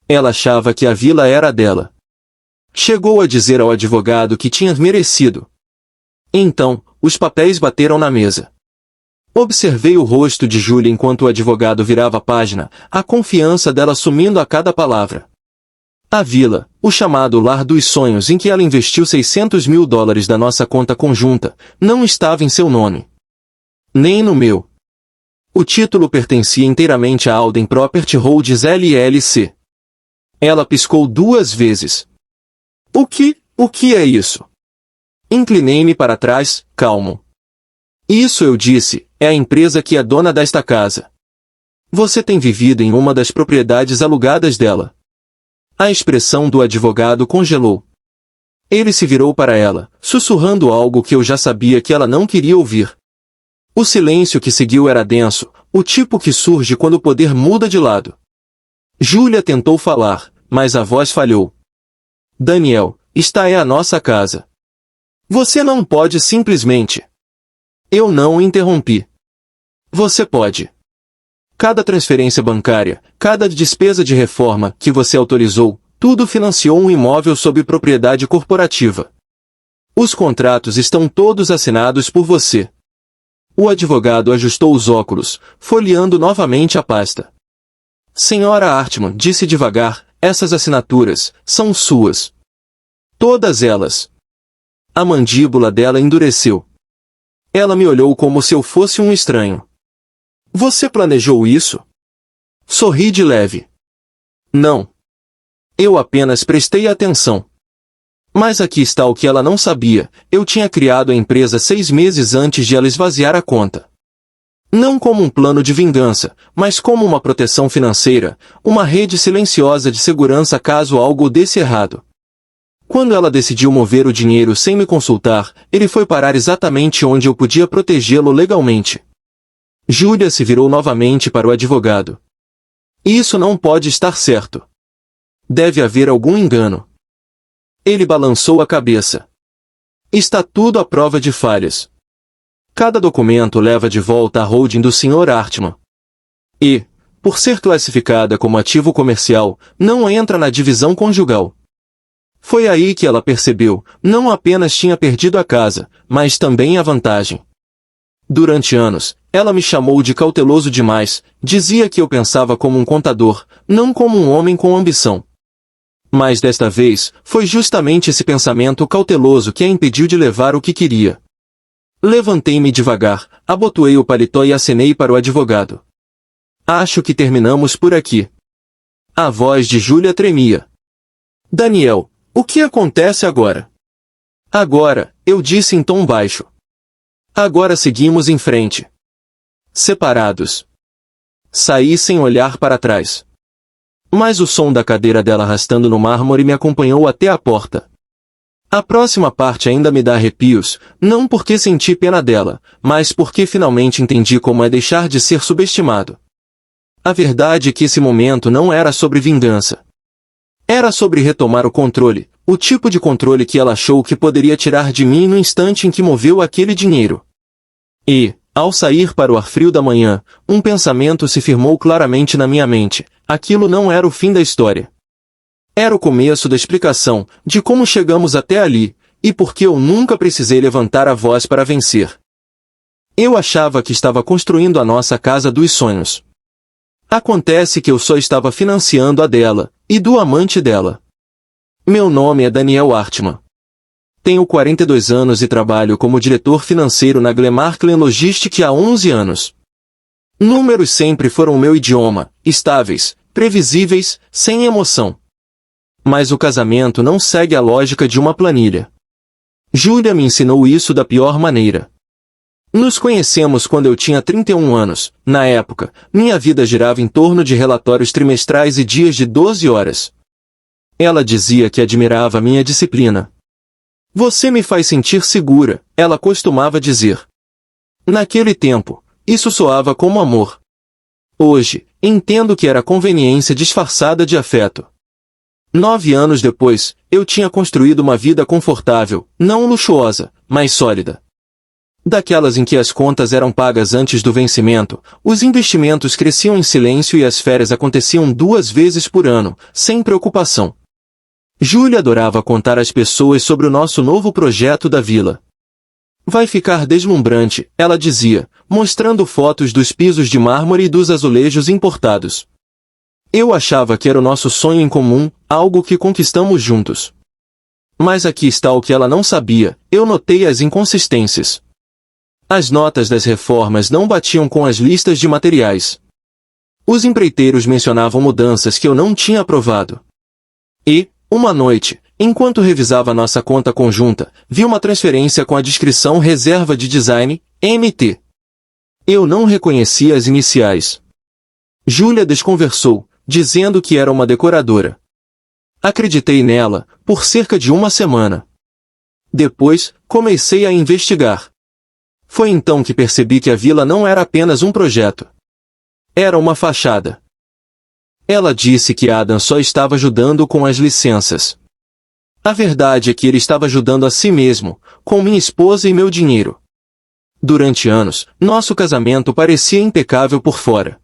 Ela achava que a vila era dela. Chegou a dizer ao advogado que tinha merecido. Então, os papéis bateram na mesa. Observei o rosto de Júlia enquanto o advogado virava a página, a confiança dela sumindo a cada palavra. A vila, o chamado Lar dos Sonhos em que ela investiu $600.000 da nossa conta conjunta, não estava em seu nome. Nem no meu. O título pertencia inteiramente à Alden Property Holdings LLC. Ela piscou 2 vezes. O que é isso? Inclinei-me para trás, calmo. Isso, eu disse, é a empresa que é dona desta casa. Você tem vivido em uma das propriedades alugadas dela. A expressão do advogado congelou. Ele se virou para ela, sussurrando algo que eu já sabia que ela não queria ouvir. O silêncio que seguiu era denso, o tipo que surge quando o poder muda de lado. Júlia tentou falar, mas a voz falhou. Daniel, esta é a nossa casa. Você não pode simplesmente... Eu não o interrompi. Você pode. Cada transferência bancária, cada despesa de reforma que você autorizou, tudo financiou um imóvel sob propriedade corporativa. Os contratos estão todos assinados por você. O advogado ajustou os óculos, folheando novamente a pasta. Senhora Hartman, disse devagar, essas assinaturas são suas. Todas elas. A mandíbula dela endureceu. Ela me olhou como se eu fosse um estranho. Você planejou isso? Sorri de leve. Não. Eu apenas prestei atenção. Mas aqui está o que ela não sabia, eu tinha criado a empresa 6 meses antes de ela esvaziar a conta. Não como um plano de vingança, mas como uma proteção financeira, uma rede silenciosa de segurança caso algo desse errado. Quando ela decidiu mover o dinheiro sem me consultar, ele foi parar exatamente onde eu podia protegê-lo legalmente. Júlia se virou novamente para o advogado. Isso não pode estar certo. Deve haver algum engano. Ele balançou a cabeça. Está tudo à prova de falhas. Cada documento leva de volta a holding do Sr. Hartman. E, por ser classificada como ativo comercial, não entra na divisão conjugal. Foi aí que ela percebeu, não apenas tinha perdido a casa, mas também a vantagem. Durante anos, ela me chamou de cauteloso demais, dizia que eu pensava como um contador, não como um homem com ambição. Mas desta vez, foi justamente esse pensamento cauteloso que a impediu de levar o que queria. Levantei-me devagar, abotoei o paletó e acenei para o advogado. Acho que terminamos por aqui. A voz de Júlia tremia. Daniel, o que acontece agora? Agora, eu disse em tom baixo. Agora seguimos em frente. Separados. Saí sem olhar para trás. Mas o som da cadeira dela arrastando no mármore me acompanhou até a porta. A próxima parte ainda me dá arrepios, não porque senti pena dela, mas porque finalmente entendi como é deixar de ser subestimado. A verdade é que esse momento não era sobre vingança. Era sobre retomar o controle, o tipo de controle que ela achou que poderia tirar de mim no instante em que moveu aquele dinheiro. E, ao sair para o ar frio da manhã, um pensamento se firmou claramente na minha mente, aquilo não era o fim da história. Era o começo da explicação, de como chegamos até ali, e por que eu nunca precisei levantar a voz para vencer. Eu achava que estava construindo a nossa casa dos sonhos. Acontece que eu só estava financiando a dela, e do amante dela. Meu nome é Daniel Hartman. Tenho 42 anos e trabalho como diretor financeiro na Glenmarklen Logistic há 11 anos. Números sempre foram meu idioma, estáveis, previsíveis, sem emoção. Mas o casamento não segue a lógica de uma planilha. Júlia me ensinou isso da pior maneira. Nos conhecemos quando eu tinha 31 anos. Na época, minha vida girava em torno de relatórios trimestrais e dias de 12 horas. Ela dizia que admirava minha disciplina. Você me faz sentir segura, ela costumava dizer. Naquele tempo, isso soava como amor. Hoje, entendo que era conveniência disfarçada de afeto. 9 anos depois, eu tinha construído uma vida confortável, não luxuosa, mas sólida. Daquelas em que as contas eram pagas antes do vencimento, os investimentos cresciam em silêncio e as férias aconteciam 2 vezes por ano, sem preocupação. Júlia adorava contar às pessoas sobre o nosso novo projeto da vila. Vai ficar deslumbrante, ela dizia, mostrando fotos dos pisos de mármore e dos azulejos importados. Eu achava que era o nosso sonho em comum, algo que conquistamos juntos. Mas aqui está o que ela não sabia, eu notei as inconsistências. As notas das reformas não batiam com as listas de materiais. Os empreiteiros mencionavam mudanças que eu não tinha aprovado. E, uma noite, enquanto revisava nossa conta conjunta, vi uma transferência com a descrição Reserva de Design, MT. Eu não reconhecia as iniciais. Júlia desconversou, dizendo que era uma decoradora. Acreditei nela, por cerca de 1 semana. Depois, comecei a investigar. Foi então que percebi que a vila não era apenas um projeto. Era uma fachada. Ela disse que Adam só estava ajudando com as licenças. A verdade é que ele estava ajudando a si mesmo, com minha esposa e meu dinheiro. Durante anos, nosso casamento parecia impecável por fora.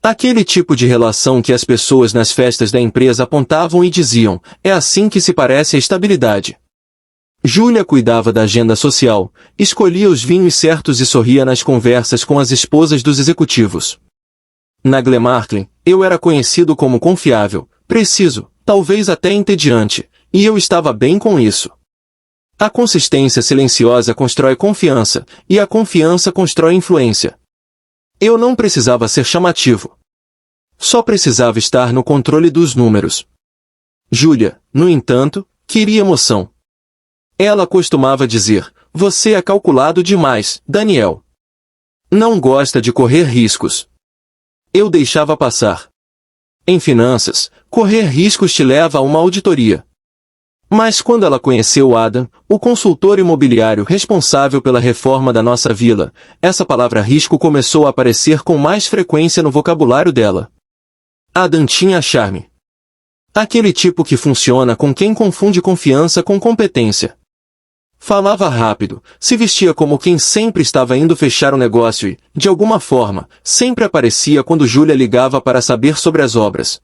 Aquele tipo de relação que as pessoas nas festas da empresa apontavam e diziam, é assim que se parece a estabilidade. Júlia cuidava da agenda social, escolhia os vinhos certos e sorria nas conversas com as esposas dos executivos. Na Glenmarklin, eu era conhecido como confiável, preciso, talvez até entediante, e eu estava bem com isso. A consistência silenciosa constrói confiança, e a confiança constrói influência. Eu não precisava ser chamativo. Só precisava estar no controle dos números. Júlia, no entanto, queria emoção. Ela costumava dizer, você é calculado demais, Daniel. Não gosta de correr riscos. Eu deixava passar. Em finanças, correr riscos te leva a uma auditoria. Mas quando ela conheceu Adam, o consultor imobiliário responsável pela reforma da nossa vila, essa palavra risco começou a aparecer com mais frequência no vocabulário dela. Adam tinha charme. Aquele tipo que funciona com quem confunde confiança com competência. Falava rápido, se vestia como quem sempre estava indo fechar um negócio e, de alguma forma, sempre aparecia quando Júlia ligava para saber sobre as obras.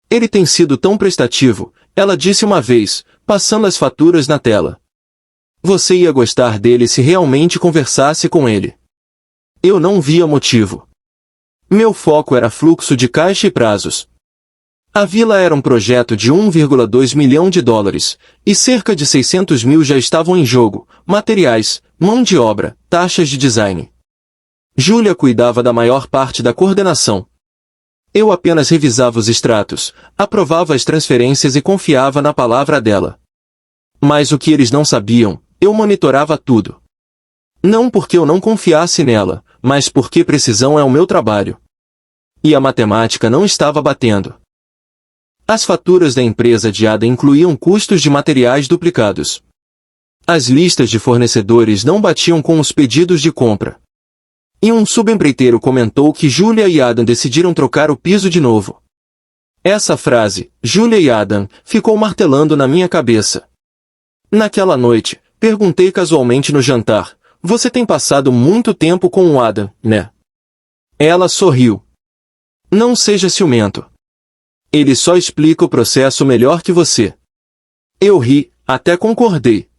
Ele tem sido tão prestativo, ela disse uma vez, passando as faturas na tela. Você ia gostar dele se realmente conversasse com ele. Eu não via motivo. Meu foco era fluxo de caixa e prazos. A vila era um projeto de 1,2 milhão de dólares, e cerca de 600 mil já estavam em jogo, materiais, mão de obra, taxas de design. Júlia cuidava da maior parte da coordenação. Eu apenas revisava os extratos, aprovava as transferências e confiava na palavra dela. Mas o que eles não sabiam, eu monitorava tudo. Não porque eu não confiasse nela, mas porque precisão é o meu trabalho. E a matemática não estava batendo. As faturas da empresa de Ada incluíam custos de materiais duplicados. As listas de fornecedores não batiam com os pedidos de compra. E um subempreiteiro comentou que Júlia e Adam decidiram trocar o piso de novo. Essa frase, Júlia e Adam, ficou martelando na minha cabeça. Naquela noite, perguntei casualmente no jantar, você tem passado muito tempo com o Adam, né? Ela sorriu. Não seja ciumento. Ele só explica o processo melhor que você. Eu ri, até concordei.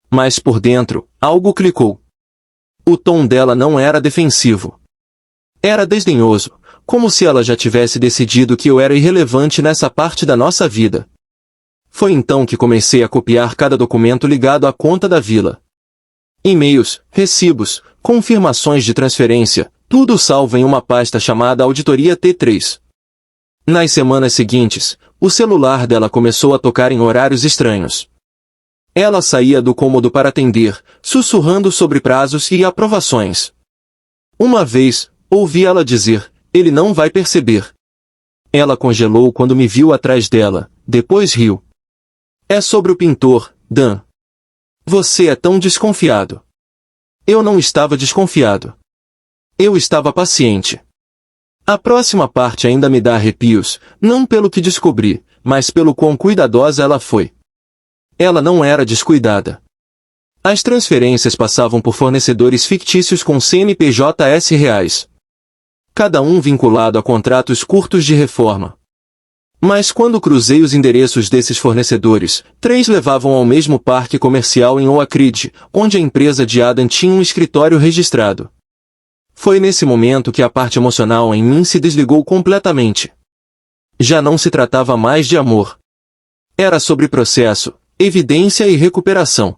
Mas por dentro, algo clicou. O tom dela não era defensivo. Era desdenhoso, como se ela já tivesse decidido que eu era irrelevante nessa parte da nossa vida. Foi então que comecei a copiar cada documento ligado à conta da vila. E-mails, recibos, confirmações de transferência, tudo salvo em uma pasta chamada Auditoria T3. Nas semanas seguintes, o celular dela começou a tocar em horários estranhos. Ela saía do cômodo para atender, sussurrando sobre prazos e aprovações. Uma vez, ouvi ela dizer, ele não vai perceber. Ela congelou quando me viu atrás dela, depois riu. É sobre o pintor, Dan. Você é tão desconfiado. Eu não estava desconfiado. Eu estava paciente. A próxima parte ainda me dá arrepios, não pelo que descobri, mas pelo quão cuidadosa ela foi. Ela não era descuidada. As transferências passavam por fornecedores fictícios com CNPJs reais. Cada um vinculado a contratos curtos de reforma. Mas quando cruzei os endereços desses fornecedores, 3 levavam ao mesmo parque comercial em Oak Ridge, onde a empresa de Adam tinha um escritório registrado. Foi nesse momento que a parte emocional em mim se desligou completamente. Já não se tratava mais de amor. Era sobre processo, evidência e recuperação.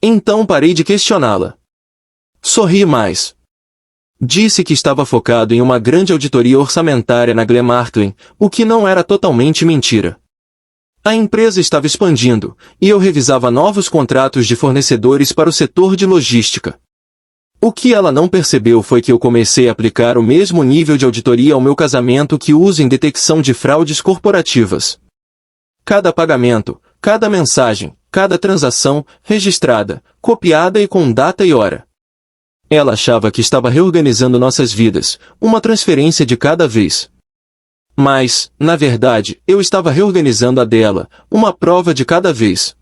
Então parei de questioná-la. Sorri mais. Disse que estava focado em uma grande auditoria orçamentária na Glenmarklin, o que não era totalmente mentira. A empresa estava expandindo, e eu revisava novos contratos de fornecedores para o setor de logística. O que ela não percebeu foi que eu comecei a aplicar o mesmo nível de auditoria ao meu casamento que uso em detecção de fraudes corporativas. Cada pagamento, cada mensagem, cada transação, registrada, copiada e com data e hora. Ela achava que estava reorganizando nossas vidas, uma transferência de cada vez. Mas, na verdade, eu estava reorganizando a dela, uma prova de cada vez.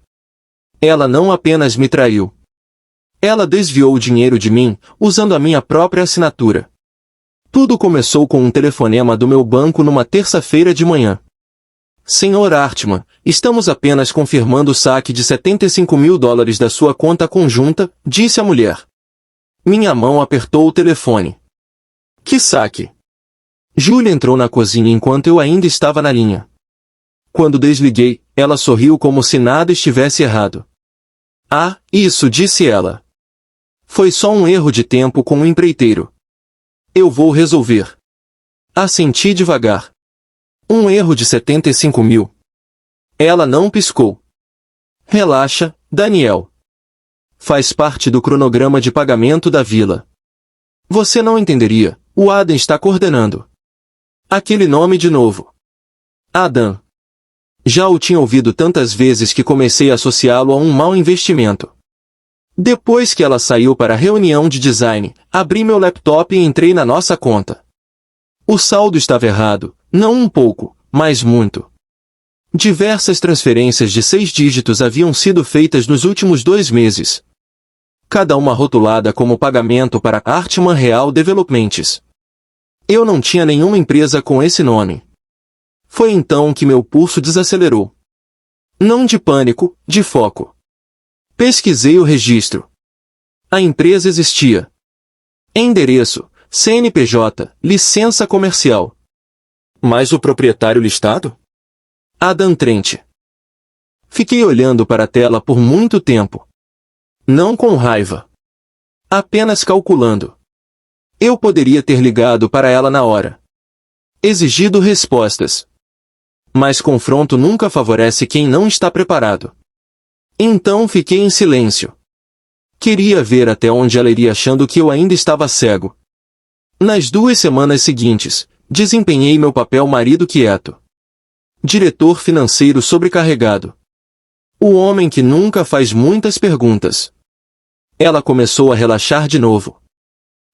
Ela não apenas me traiu. Ela desviou o dinheiro de mim, usando a minha própria assinatura. Tudo começou com um telefonema do meu banco numa terça-feira de manhã. Senhor Hartman, estamos apenas confirmando o saque de $75.000 da sua conta conjunta, disse a mulher. Minha mão apertou o telefone. Que saque? Julia entrou na cozinha enquanto eu ainda estava na linha. Quando desliguei, ela sorriu como se nada estivesse errado. Ah, isso, disse ela. Foi só um erro de tempo com o empreiteiro. Eu vou resolver. Assenti devagar. Um erro de 75 mil. Ela não piscou. Relaxa, Daniel. Faz parte do cronograma de pagamento da vila. Você não entenderia, o Adam está coordenando. Aquele nome de novo. Adam. Já o tinha ouvido tantas vezes que comecei a associá-lo a um mau investimento. Depois que ela saiu para a reunião de design, abri meu laptop e entrei na nossa conta. O saldo estava errado, não um pouco, mas muito. Diversas transferências de 6 dígitos haviam sido feitas nos últimos 2 meses. Cada uma rotulada como pagamento para Hartman Real Developments. Eu não tinha nenhuma empresa com esse nome. Foi então que meu pulso desacelerou. Não de pânico, de foco. Pesquisei o registro. A empresa existia. Endereço, CNPJ, licença comercial. Mas o proprietário listado? Adam Trent. Fiquei olhando para a tela por muito tempo. Não com raiva. Apenas calculando. Eu poderia ter ligado para ela na hora. Exigido respostas. Mas confronto nunca favorece quem não está preparado. Então fiquei em silêncio. Queria ver até onde ela iria achando que eu ainda estava cego. Nas 2 semanas seguintes, desempenhei meu papel marido quieto. Diretor financeiro sobrecarregado. O homem que nunca faz muitas perguntas. Ela começou a relaxar de novo.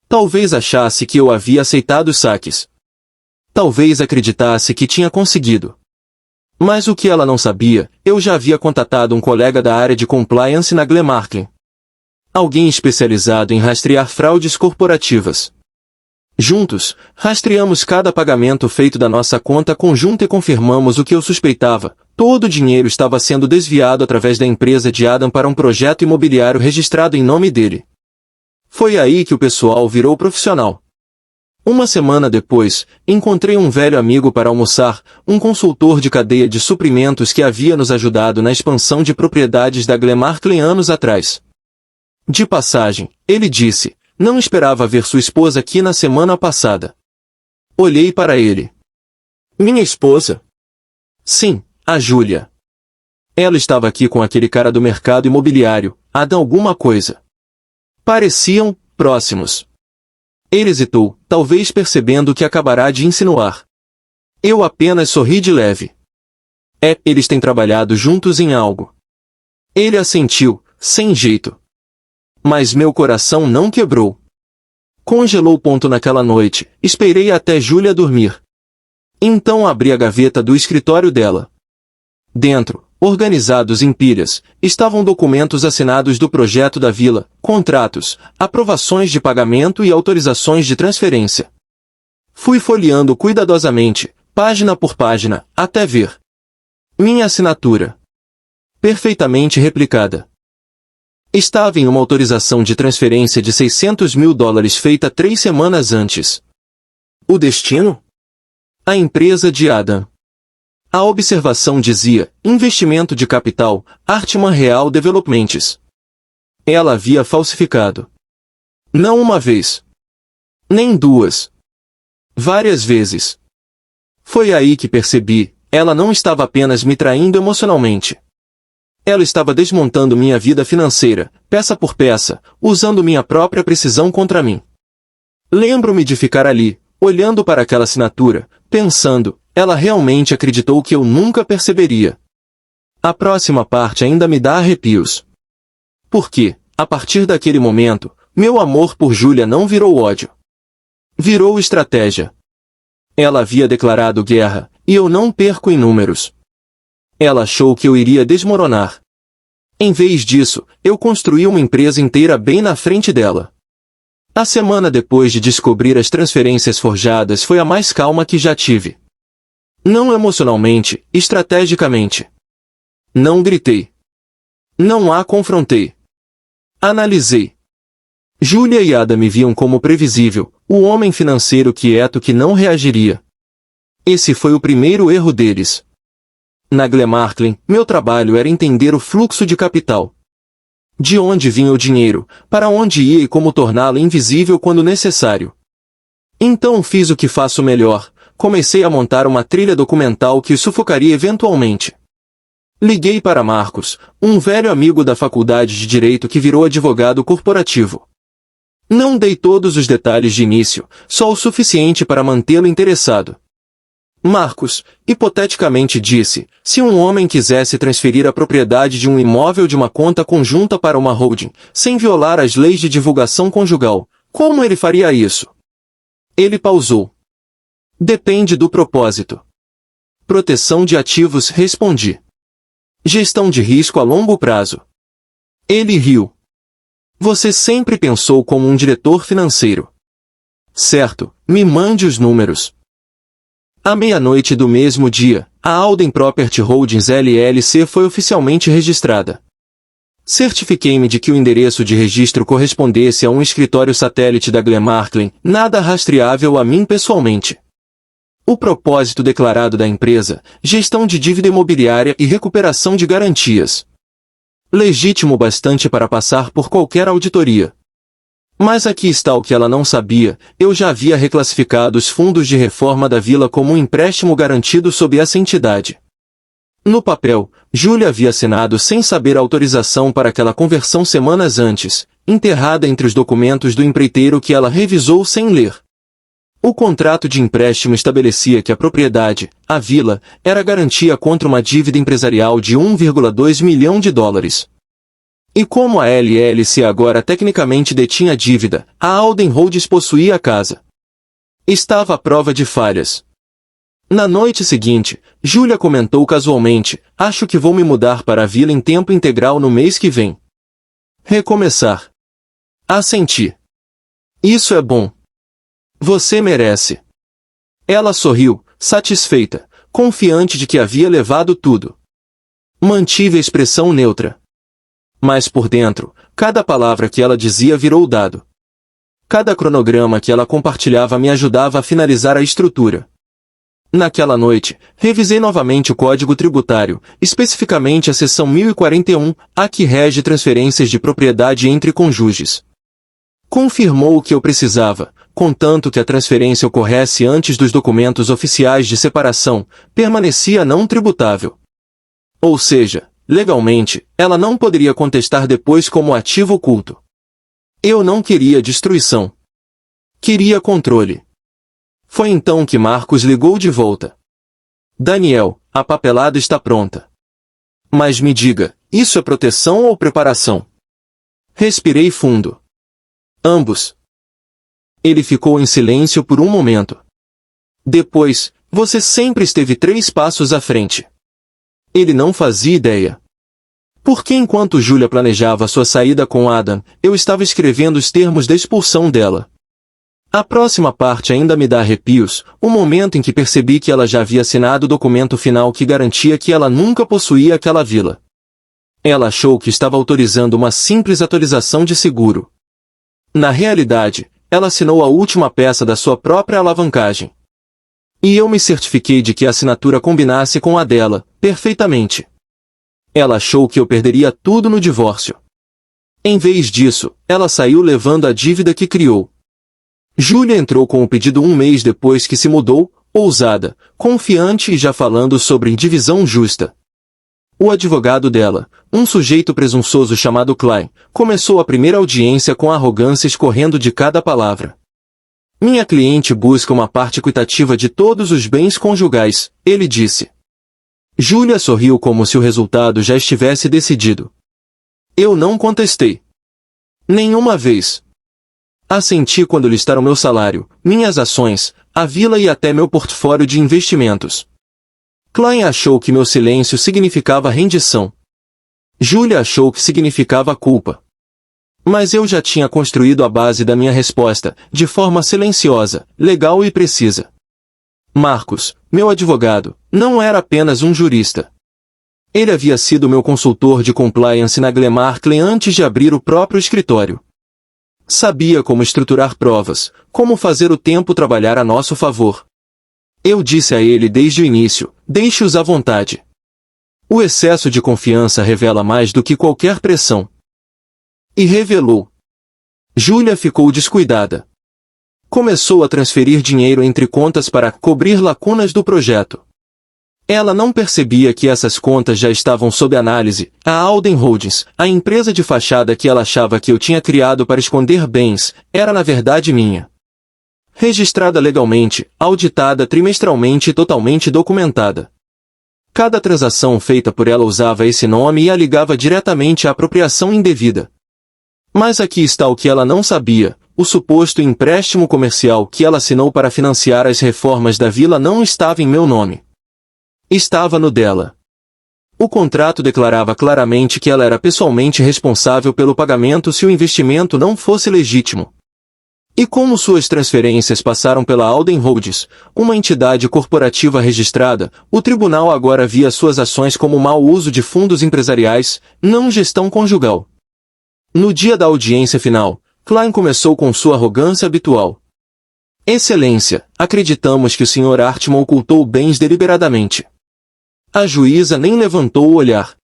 Talvez achasse que eu havia aceitado os saques. Talvez acreditasse que tinha conseguido. Mas o que ela não sabia, eu já havia contatado um colega da área de compliance na Glenmarklin. Alguém especializado em rastrear fraudes corporativas. Juntos, rastreamos cada pagamento feito da nossa conta conjunta e confirmamos o que eu suspeitava. Todo o dinheiro estava sendo desviado através da empresa de Adam para um projeto imobiliário registrado em nome dele. Foi aí que o pessoal virou profissional. Uma semana depois, encontrei um velho amigo para almoçar, um consultor de cadeia de suprimentos que havia nos ajudado na expansão de propriedades da Glenmarklin anos atrás. De passagem, ele disse, não esperava ver sua esposa aqui na semana passada. Olhei para ele. Minha esposa? Sim, a Júlia. Ela estava aqui com aquele cara do mercado imobiliário, Adam alguma coisa. Pareciam próximos. Ele hesitou, talvez percebendo o que acabará de insinuar. Eu apenas sorri de leve. Eles têm trabalhado juntos em algo. Ele assentiu, sem jeito. Mas meu coração não quebrou. Congelou ponto naquela noite, esperei até Júlia dormir. Então abri a gaveta do escritório dela. Dentro, organizados em pilhas, estavam documentos assinados do projeto da vila, contratos, aprovações de pagamento e autorizações de transferência. Fui folheando cuidadosamente, página por página, até ver minha assinatura perfeitamente replicada. Estava em uma autorização de transferência de $600 mil feita 3 semanas antes. O destino? A empresa de Adam. A observação dizia, investimento de capital, Artman Real Developments. Ela havia falsificado. Não uma vez. Nem duas. Várias vezes. Foi aí que percebi, ela não estava apenas me traindo emocionalmente. Ela estava desmontando minha vida financeira, peça por peça, usando minha própria precisão contra mim. Lembro-me de ficar ali, olhando para aquela assinatura, pensando, ela realmente acreditou que eu nunca perceberia. A próxima parte ainda me dá arrepios. Porque, a partir daquele momento, meu amor por Júlia não virou ódio. Virou estratégia. Ela havia declarado guerra, e eu não perco em números. Ela achou que eu iria desmoronar. Em vez disso, eu construí uma empresa inteira bem na frente dela. A semana depois de descobrir as transferências forjadas foi a mais calma que já tive. Não emocionalmente, estrategicamente. Não gritei. Não a confrontei. Analisei. Júlia e Adam me viam como previsível, o homem financeiro quieto que não reagiria. Esse foi o primeiro erro deles. Na Glenmarklin, meu trabalho era entender o fluxo de capital. De onde vinha o dinheiro, para onde ia e como torná-lo invisível quando necessário. Então fiz o que faço melhor. Comecei a montar uma trilha documental que sufocaria eventualmente. Liguei para Marcos, um velho amigo da faculdade de Direito que virou advogado corporativo. Não dei todos os detalhes de início, só o suficiente para mantê-lo interessado. Marcos, hipoteticamente disse, se um homem quisesse transferir a propriedade de um imóvel de uma conta conjunta para uma holding, sem violar as leis de divulgação conjugal, como ele faria isso? Ele pausou. Depende do propósito. Proteção de ativos, respondi. Gestão de risco a longo prazo. Ele riu. Você sempre pensou como um diretor financeiro. Certo, me mande os números. À meia-noite do mesmo dia, a Alden Property Holdings LLC foi oficialmente registrada. Certifiquei-me de que o endereço de registro correspondesse a um escritório satélite da Glenmarklin, nada rastreável a mim pessoalmente. O propósito declarado da empresa, gestão de dívida imobiliária e recuperação de garantias. Legítimo bastante para passar por qualquer auditoria. Mas aqui está o que ela não sabia, eu já havia reclassificado os fundos de reforma da vila como um empréstimo garantido sob essa entidade. No papel, Júlia havia assinado sem saber a autorização para aquela conversão semanas antes, enterrada entre os documentos do empreiteiro que ela revisou sem ler. O contrato de empréstimo estabelecia que a propriedade, a vila, era garantia contra uma dívida empresarial de $1,2 milhão. E como a LLC agora tecnicamente detinha a dívida, a Alden Holdings possuía a casa. Estava à prova de falhas. Na noite seguinte, Júlia comentou casualmente, acho que vou me mudar para a vila em tempo integral no mês que vem. Recomeçar. Assenti. Isso é bom. Você merece. Ela sorriu, satisfeita, confiante de que havia levado tudo. Mantive a expressão neutra. Mas por dentro, cada palavra que ela dizia virou dado. Cada cronograma que ela compartilhava me ajudava a finalizar a estrutura. Naquela noite, revisei novamente o Código Tributário, especificamente a seção 1041, a que rege transferências de propriedade entre cônjuges. Confirmou o que eu precisava, contanto que a transferência ocorresse antes dos documentos oficiais de separação, permanecia não tributável. Ou seja, legalmente, ela não poderia contestar depois como ativo oculto. Eu não queria destruição. Queria controle. Foi então que Marcos ligou de volta. Daniel, a papelada está pronta. Mas me diga, isso é proteção ou preparação? Respirei fundo. Ambos. Ele ficou em silêncio por um momento. Depois, você sempre esteve 3 passos à frente. Ele não fazia ideia. Porque enquanto Julia planejava sua saída com Adam, eu estava escrevendo os termos da expulsão dela. A próxima parte ainda me dá arrepios, o momento em que percebi que ela já havia assinado o documento final que garantia que ela nunca possuía aquela vila. Ela achou que estava autorizando uma simples atualização de seguro. Na realidade, ela assinou a última peça da sua própria alavancagem. E eu me certifiquei de que a assinatura combinasse com a dela, perfeitamente. Ela achou que eu perderia tudo no divórcio. Em vez disso, ela saiu levando a dívida que criou. Julia entrou com o pedido um mês depois que se mudou, ousada, confiante e já falando sobre divisão justa. O advogado dela, um sujeito presunçoso chamado Klein, começou a primeira audiência com arrogância escorrendo de cada palavra. Minha cliente busca uma parte equitativa de todos os bens conjugais, ele disse. Julia sorriu como se o resultado já estivesse decidido. Eu não contestei. Nenhuma vez. Assenti quando listaram meu salário, minhas ações, a vila e até meu portfólio de investimentos. Klein achou que meu silêncio significava rendição. Julia achou que significava culpa. Mas eu já tinha construído a base da minha resposta, de forma silenciosa, legal e precisa. Marcos, meu advogado, não era apenas um jurista. Ele havia sido meu consultor de compliance na Glemarkle antes de abrir o próprio escritório. Sabia como estruturar provas, como fazer o tempo trabalhar a nosso favor. Eu disse a ele desde o início, deixe-os à vontade. O excesso de confiança revela mais do que qualquer pressão. E revelou. Julia ficou descuidada. Começou a transferir dinheiro entre contas para cobrir lacunas do projeto. Ela não percebia que essas contas já estavam sob análise. A Alden Holdings, a empresa de fachada que ela achava que eu tinha criado para esconder bens, era na verdade minha. Registrada legalmente, auditada trimestralmente e totalmente documentada. Cada transação feita por ela usava esse nome e a ligava diretamente à apropriação indevida. Mas aqui está o que ela não sabia. O suposto empréstimo comercial que ela assinou para financiar as reformas da vila não estava em meu nome. Estava no dela. O contrato declarava claramente que ela era pessoalmente responsável pelo pagamento se o investimento não fosse legítimo. E como suas transferências passaram pela Alden Holdings, uma entidade corporativa registrada, o tribunal agora via suas ações como mau uso de fundos empresariais, não gestão conjugal. No dia da audiência final, Klein começou com sua arrogância habitual. Excelência, acreditamos que o Sr. Artman ocultou bens deliberadamente. A juíza nem levantou o olhar.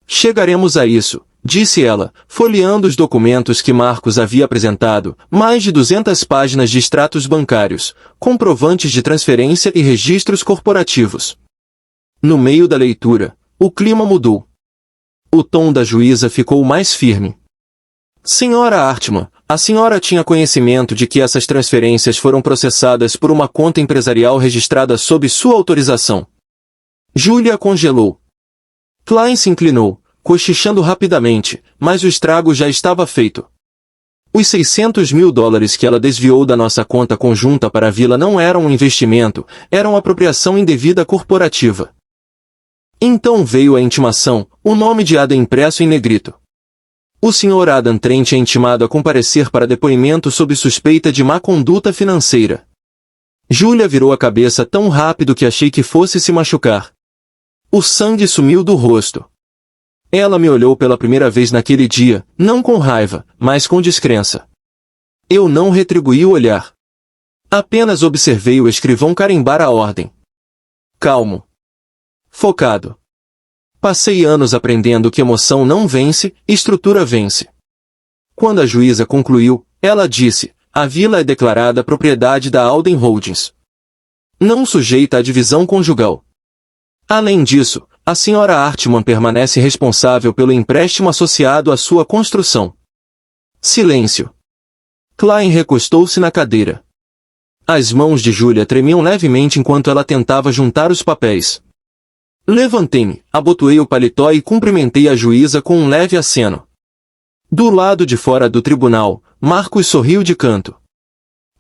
Chegaremos a isso, disse ela, folheando os documentos que Marcos havia apresentado, mais de 200 páginas de extratos bancários, comprovantes de transferência e registros corporativos. No meio da leitura, o clima mudou. O tom da juíza ficou mais firme. Senhora Artman, a senhora tinha conhecimento de que essas transferências foram processadas por uma conta empresarial registrada sob sua autorização. Julia congelou. Klein se inclinou, cochichando rapidamente, mas o estrago já estava feito. Os $600.000 que ela desviou da nossa conta conjunta para a vila não eram um investimento, eram apropriação indevida corporativa. Então veio a intimação, o nome de Adam impresso em negrito. O Sr. Adam Trent é intimado a comparecer para depoimento sob suspeita de má conduta financeira. Julia virou a cabeça tão rápido que achei que fosse se machucar. O sangue sumiu do rosto. Ela me olhou pela primeira vez naquele dia, não com raiva, mas com descrença. Eu não retribuí o olhar. Apenas observei o escrivão carimbar a ordem. Calmo. Focado. Passei anos aprendendo que emoção não vence, estrutura vence. Quando a juíza concluiu, ela disse, a vila é declarada propriedade da Alden Holdings. Não sujeita à divisão conjugal. Além disso, a Sra. Artman permanece responsável pelo empréstimo associado à sua construção. Silêncio. Klein recostou-se na cadeira. As mãos de Julia tremiam levemente enquanto ela tentava juntar os papéis. Levantei-me, abotoei o paletó e cumprimentei a juíza com um leve aceno. Do lado de fora do tribunal, Marcos sorriu de canto.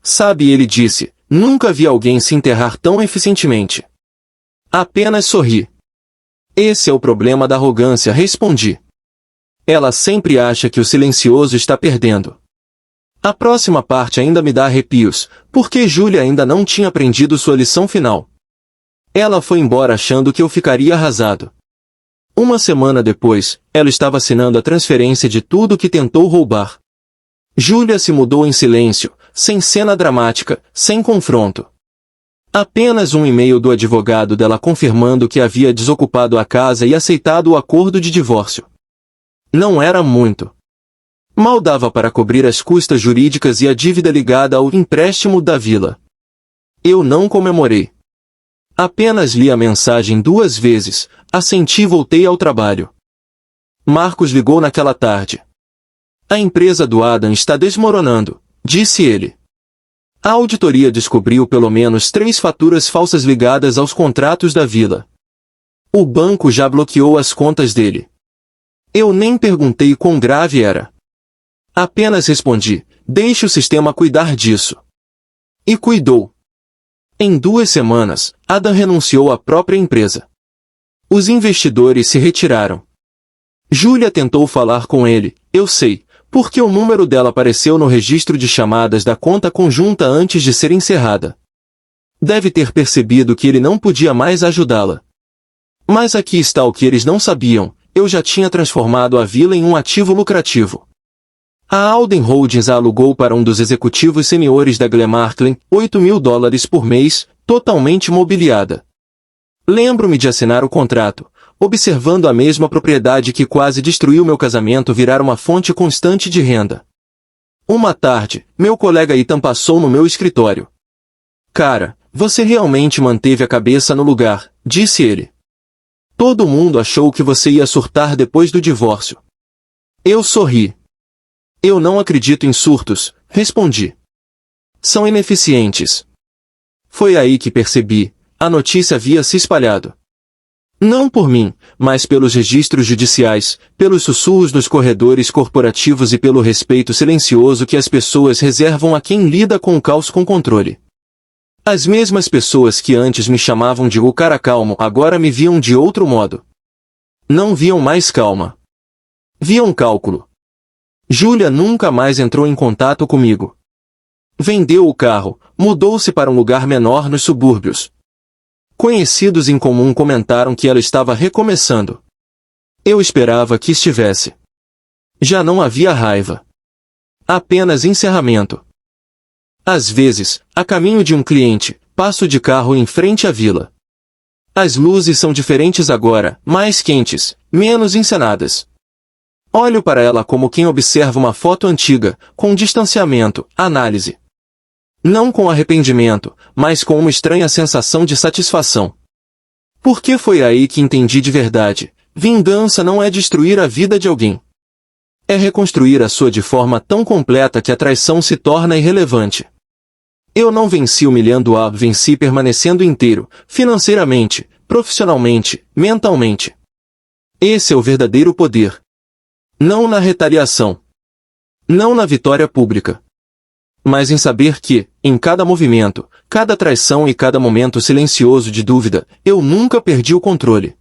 Sabe, ele disse, nunca vi alguém se enterrar tão eficientemente. Apenas sorri. Esse é o problema da arrogância, respondi. Ela sempre acha que o silencioso está perdendo. A próxima parte ainda me dá arrepios, porque Julia ainda não tinha aprendido sua lição final. Ela foi embora achando que eu ficaria arrasado. Uma semana depois, ela estava assinando a transferência de tudo que tentou roubar. Julia se mudou em silêncio, sem cena dramática, sem confronto. Apenas um e-mail do advogado dela confirmando que havia desocupado a casa e aceitado o acordo de divórcio. Não era muito. Mal dava para cobrir as custas jurídicas e a dívida ligada ao empréstimo da vila. Eu não comemorei. Apenas li a mensagem 2 vezes, assenti e voltei ao trabalho. Marcos ligou naquela tarde. A empresa do Adam está desmoronando, disse ele. A auditoria descobriu pelo menos 3 faturas falsas ligadas aos contratos da vila. O banco já bloqueou as contas dele. Eu nem perguntei quão grave era. Apenas respondi, deixe o sistema cuidar disso. E cuidou. Em 2 semanas, Adam renunciou à própria empresa. Os investidores se retiraram. Julia tentou falar com ele, eu sei, porque o número dela apareceu no registro de chamadas da conta conjunta antes de ser encerrada. Deve ter percebido que ele não podia mais ajudá-la. Mas aqui está o que eles não sabiam, eu já tinha transformado a vila em um ativo lucrativo. A Alden Holdings a alugou para um dos executivos seniores da Glenmarklen, $8.000 por mês, totalmente mobiliada. Lembro-me de assinar o contrato, observando a mesma propriedade que quase destruiu meu casamento virar uma fonte constante de renda. Uma tarde, meu colega Ethan passou no meu escritório. Cara, você realmente manteve a cabeça no lugar, disse ele. Todo mundo achou que você ia surtar depois do divórcio. Eu sorri. Eu não acredito em surtos, respondi. São ineficientes. Foi aí que percebi, a notícia havia se espalhado. Não por mim, mas pelos registros judiciais, pelos sussurros nos corredores corporativos e pelo respeito silencioso que as pessoas reservam a quem lida com o caos com controle. As mesmas pessoas que antes me chamavam de o cara calmo agora me viam de outro modo. Não viam mais calma. Viam cálculo. Julia nunca mais entrou em contato comigo. Vendeu o carro, mudou-se para um lugar menor nos subúrbios. Conhecidos em comum comentaram que ela estava recomeçando. Eu esperava que estivesse. Já não havia raiva. Apenas encerramento. Às vezes, a caminho de um cliente, passo de carro em frente à vila. As luzes são diferentes agora, mais quentes, menos encenadas. Olho para ela como quem observa uma foto antiga, com distanciamento, análise. Não com arrependimento, mas com uma estranha sensação de satisfação. Porque foi aí que entendi de verdade, vingança não é destruir a vida de alguém. É reconstruir a sua de forma tão completa que a traição se torna irrelevante. Eu não venci humilhando-a, venci permanecendo inteiro, financeiramente, profissionalmente, mentalmente. Esse é o verdadeiro poder. Não na retaliação. Não na vitória pública. Mas em saber que, em cada movimento, cada traição e cada momento silencioso de dúvida, eu nunca perdi o controle.